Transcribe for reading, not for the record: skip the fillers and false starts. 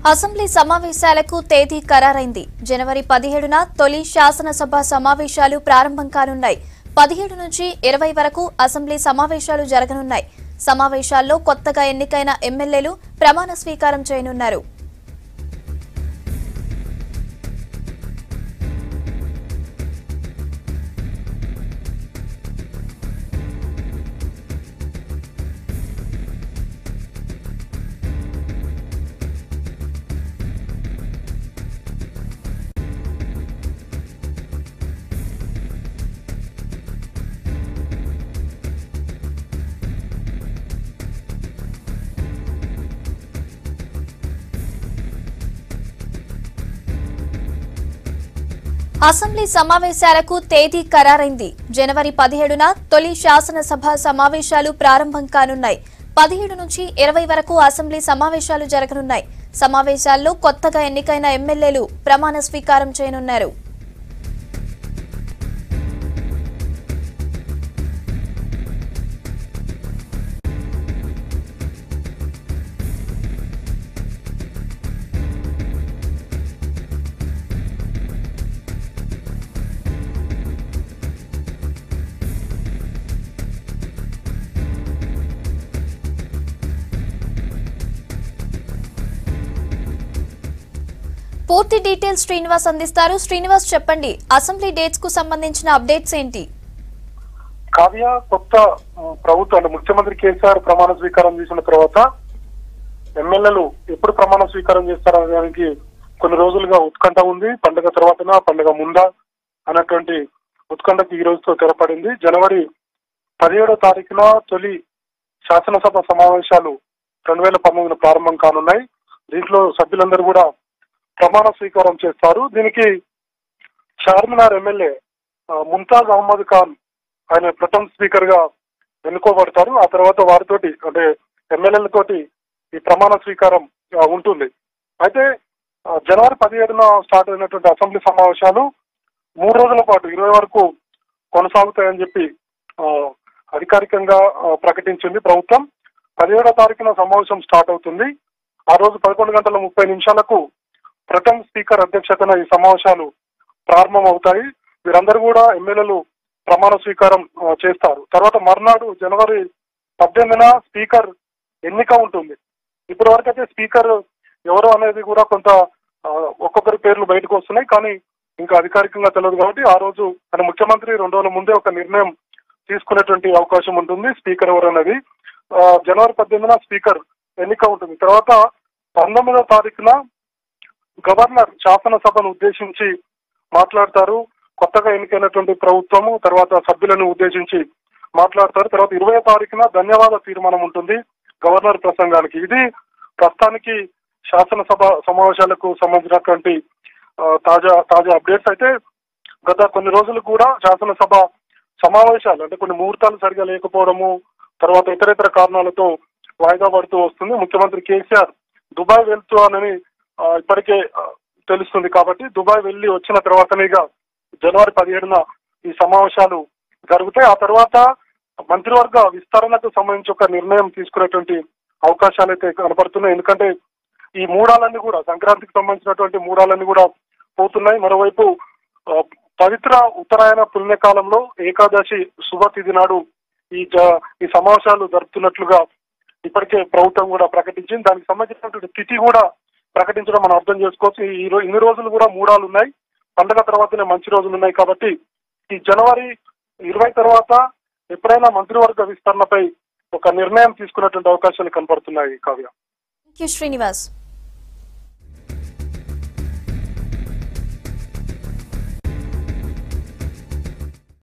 Assembly సమావేశాలకు తేదీ ఖరారైంది. జనవరి 17న తొలి శాసనసభ సమావేశాలు ప్రారంభం కానున్నాయి. 17 నుంచి 20 వరకు అసెంబ్లీ సమావేశాలు జరగనున్నాయి. సమావేశాల్లో కొత్తగా ఎన్నికైన ఎమ్మెల్యేలు ప్రమాణ స్వీకారం చేయనున్నారు. అసెంబ్లీ సమావేశాలకు తేదీ ఖరారైంది. జనవరి 17న తొలి శాసనసభ సమావేశాలు ప్రారంభం కానున్నాయి. 17 నుంచి 20 వరకు అసెంబ్లీ సమావేశాలు జరగనున్నాయి. సమావేశాల్లో కొత్తగా ఎన్నికైన ఎమ్మెల్యేలు ప్రమాణ స్వీకారం చేయనున్నారు. పూర్తి డీటెయిల్స్ శ్రీనివాస్ అందిస్తారు. శ్రీనివాస్, చెప్పండి, అసెంబ్లీ డేట్స్ కు సంబంధించిన అప్డేట్స్ ఏంటి? కావ్య, కొత్త ప్రభుత్వం ముఖ్యమంత్రి కేసీఆర్ ప్రమాణ స్వీకారం చేసిన తర్వాత ఎమ్మెల్యేలు ఎప్పుడు ప్రమాణ స్వీకారం చేస్తారనే దానికి కొన్ని రోజులుగా ఉత్కంఠ ఉంది. పండుగ తర్వాతనా పండుగ ముందా అన్నటువంటి ఉత్కంఠకు ఈ రోజుతో తెరపడింది. జనవరి 17వ తారీఖున తొలి శాసనసభ సమావేశాలు 2019 ప్రారంభం కానున్నాయి. దీంట్లో సభ్యులందరూ కూడా ప్రమాణ స్వీకారం చేస్తారు. దీనికి చార్మినార్ ఎమ్మెల్యే ముంతాజ్ అహ్మద్ ఖాన్ ఆయన ప్రథమ స్పీకర్ గా ఎన్నుకోబడతారు. ఆ తర్వాత వారితోటి అంటే ఎమ్మెల్యేలతోటి ఈ ప్రమాణ స్వీకారం ఉంటుంది. అయితే జనవరి 17న స్టార్ట్ అయినటువంటి అసెంబ్లీ సమావేశాలు 3 రోజుల పాటు 20 వరకు కొనసాగుతాయని చెప్పి అధికారికంగా ప్రకటించింది ప్రభుత్వం. 17వ తారీఖున సమావేశం స్టార్ట్ అవుతుంది. ఆ రోజు 11:30 ప్రథమ స్పీకర్ అధ్యక్షతన ఈ సమావేశాలు ప్రారంభం అవుతాయి. వీరందరూ కూడా ఎమ్మెల్యేలు ప్రమాణ స్వీకారం చేస్తారు. తర్వాత మర్నాడు జనవరి 18న స్పీకర్ ఎన్నిక ఉంటుంది. ఇప్పటి వరకైతే స్పీకర్ ఎవరు అనేది కూడా కొంత ఒక్కొక్కరి పేర్లు బయటకు వస్తున్నాయి, కానీ ఇంకా అధికారికంగా తెలియదు. కాబట్టి ఆ రోజు మన ముఖ్యమంత్రి 2 రోజుల ముందే ఒక నిర్ణయం తీసుకునేటువంటి అవకాశం ఉంటుంది స్పీకర్ ఎవరు అనేది. జనవరి 18న స్పీకర్ ఎన్నిక ఉంటుంది. తర్వాత 19వ తారీఖున గవర్నర్ శాసనసభను ఉద్దేశించి మాట్లాడతారు. కొత్తగా ఎన్నికైనటువంటి ప్రభుత్వము తర్వాత సభ్యులను ఉద్దేశించి మాట్లాడతారు. తర్వాత 20వ తారీఖున ధన్యవాద తీర్మానం ఉంటుంది గవర్నర్ ప్రసంగానికి. ఇది ప్రస్తుతానికి శాసనసభ సమావేశాలకు సంబంధించినటువంటి తాజా అప్డేట్స్. అయితే గత కొన్ని రోజులు కూడా శాసనసభ సమావేశాలు అంటే కొన్ని ముహూర్తాలు సరిగా లేకపోవడము, తర్వాత ఇతరేతర కారణాలతో వాయిదా పడుతూ వస్తుంది. ముఖ్యమంత్రి కేసీఆర్ దుబాయ్ వెళ్తున్నానని ఇప్పటికే తెలుస్తుంది. కాబట్టి దుబాయ్ వెళ్లి వచ్చిన తర్వాతనే జనవరి 17న ఈ సమావేశాలు జరుగుతాయి. ఆ తర్వాత మంత్రివర్గ విస్తరణకు సంబంధించి ఒక నిర్ణయం తీసుకునేటువంటి అవకాశాలు అయితే కనపడుతున్నాయి. ఎందుకంటే ఈ మూడాలన్నీ కూడా సంక్రాంతికి సంబంధించినటువంటి మూడాలన్నీ కూడా పోతున్నాయి. మరోవైపు పవిత్ర ఉత్తరాయణ పుణ్యకాలంలో ఏకాదశి శుభతిథి నాడు ఈ సమావేశాలు జరుపుతున్నట్లుగా ఇప్పటికే ప్రభుత్వం కూడా ప్రకటించింది. దానికి సంబంధించినటువంటి తిథి కూడా ప్రకటించడం మనం అర్థం చేసుకోవచ్చు. ఇన్ని రోజులు కూడా మూడాలు ఉన్నాయి, పండుగ తర్వాతనే మంచి రోజులు ఉన్నాయి. కాబట్టి ఈ జనవరి 20 తర్వాత ఎప్పుడైనా మంత్రివర్గ విస్తరణపై ఒక నిర్ణయం తీసుకున్నటువంటి అవకాశాలు కనపడుతున్నాయి. కావ్య, శ్రీనివాస్.